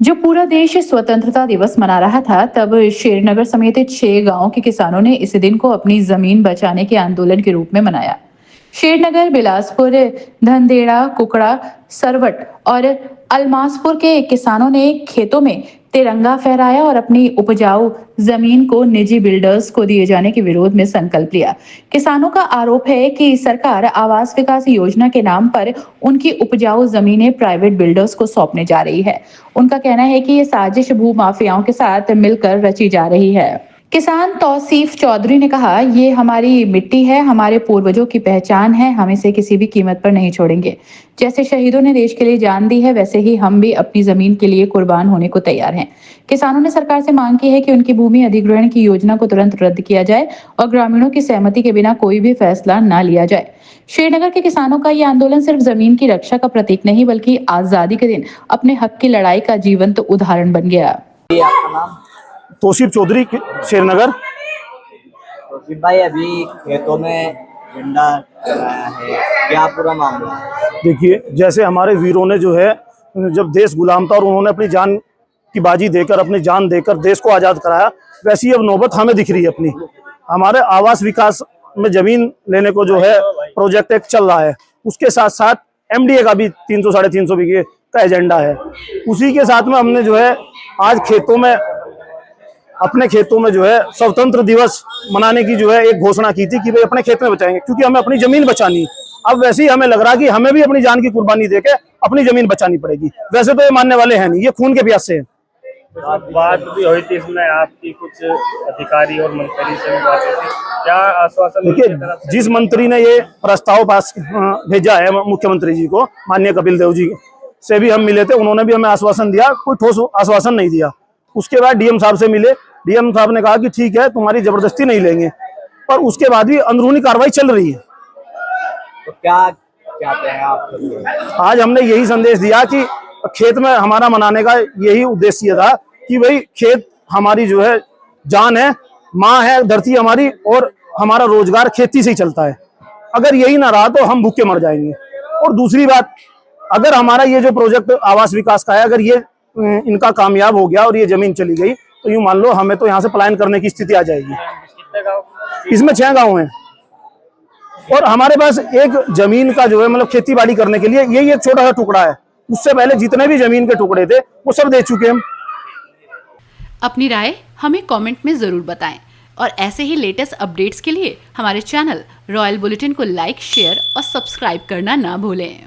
जो पूरा देश स्वतंत्रता दिवस मना रहा था, तब शेरनगर समेत 6 गांवों के किसानों ने इस दिन को अपनी जमीन बचाने के आंदोलन के रूप में मनाया। शेरनगर, बिलासपुर, धंदेड़ा, कुकड़ा, सरवट और अलमासपुर के किसानों ने खेतों में तिरंगा फहराया और अपनी उपजाऊ जमीन को निजी बिल्डर्स को दिए जाने के विरोध में संकल्प लिया। किसानों का आरोप है कि सरकार आवास विकास योजना के नाम पर उनकी उपजाऊ जमीनें प्राइवेट बिल्डर्स को सौंपने जा रही है। उनका कहना है कि ये साजिश भूमाफियाओं के साथ मिलकर रची जा रही है। किसान तौसीफ चौधरी ने कहा, ये हमारी मिट्टी है, हमारे पूर्वजों की पहचान है, हम इसे किसी भी कीमत पर नहीं छोड़ेंगे। जैसे शहीदों ने देश के लिए जान दी है, वैसे ही हम भी अपनी जमीन के लिए कुर्बान होने को तैयार हैं। किसानों ने सरकार से मांग की है कि उनकी भूमि अधिग्रहण की योजना को तुरंत रद्द किया जाए और ग्रामीणों की सहमति के बिना कोई भी फैसला न लिया जाए। श्रीनगर के किसानों का ये आंदोलन सिर्फ जमीन की रक्षा का प्रतीक नहीं, बल्कि आजादी के दिन अपने हक की लड़ाई का जीवंत उदाहरण बन गया। आपका नाम? तौसीफ चौधरी, शेरनगर। तौसीफ भाई, अभी खेतों में झंडा लगाया है, क्या पूरा मामला है? देखिए, जैसे हमारे वीरों ने जो है, जब देश गुलाम था और उन्होंने अपनी जान की बाजी देकर, अपनी जान देकर देश को आज़ाद कराया, वैसी अब नौबत हमें दिख रही है अपनी। हमारे आवास विकास में जमीन लेने को जो है प्रोजेक्ट एक चल रहा है, उसके साथ साथ एमडीए का भी 300 साढ़े 300 बीघे का एजेंडा है। उसी के साथ में हमने जो है आज खेतों में, अपने खेतों में जो है स्वतंत्र दिवस मनाने की जो है एक घोषणा की थी कि भाई अपने खेत में बचाएंगे, क्योंकि हमें अपनी जमीन बचानी। अब वैसे ही हमें लग रहा कि हमें भी अपनी जान की कुर्बानी देके अपनी जमीन बचानी पड़ेगी। वैसे तो ये मानने वाले हैं नहीं, ये खून के प्यासे हैं। बात भी हुई थी इसमें, आपकी कुछ अधिकारी और मंत्री से भी बात हुई थी, क्या आश्वासन? देखिए, जिस मंत्री ने ये प्रस्ताव पास भेजा है मुख्यमंत्री जी को, माननीय कपिल देव जी से भी हम मिले थे, उन्होंने भी हमें आश्वासन दिया, कोई ठोस आश्वासन नहीं दिया। उसके बाद डीएम साहब से मिले, डीएम साहब ने कहा कि ठीक है, तुम्हारी जबरदस्ती नहीं लेंगे, पर उसके बाद भी अंदरूनी कार्रवाई चल रही है। तो क्या चाहते हैं आप? आज हमने यही संदेश दिया कि खेत में हमारा मनाने का यही उद्देश्य था कि भाई खेत हमारी जो है जान है, माँ है धरती हमारी, और हमारा रोजगार खेती से ही चलता है। अगर यही ना रहा तो हम भूखे मर जाएंगे। और दूसरी बात, अगर हमारा ये जो प्रोजेक्ट आवास विकास का है, अगर ये इनका कामयाब हो गया और ये जमीन चली गई, तो यूं मान लो हमें तो यहाँ से पलायन करने की स्थिति आ जाएगी। इसमें 6 गांव हैं और हमारे पास एक जमीन का जो है मतलब खेती बाड़ी करने के लिए यही एक छोटा सा टुकड़ा है। उससे पहले जितने भी जमीन के टुकड़े थे वो सब दे चुके हम। अपनी राय हमें कमेंट में जरूर बताएं और ऐसे ही लेटेस्ट अपडेट्स के लिए हमारे चैनल रॉयल बुलेटिन को लाइक, शेयर और सब्सक्राइब करना ना भूलें।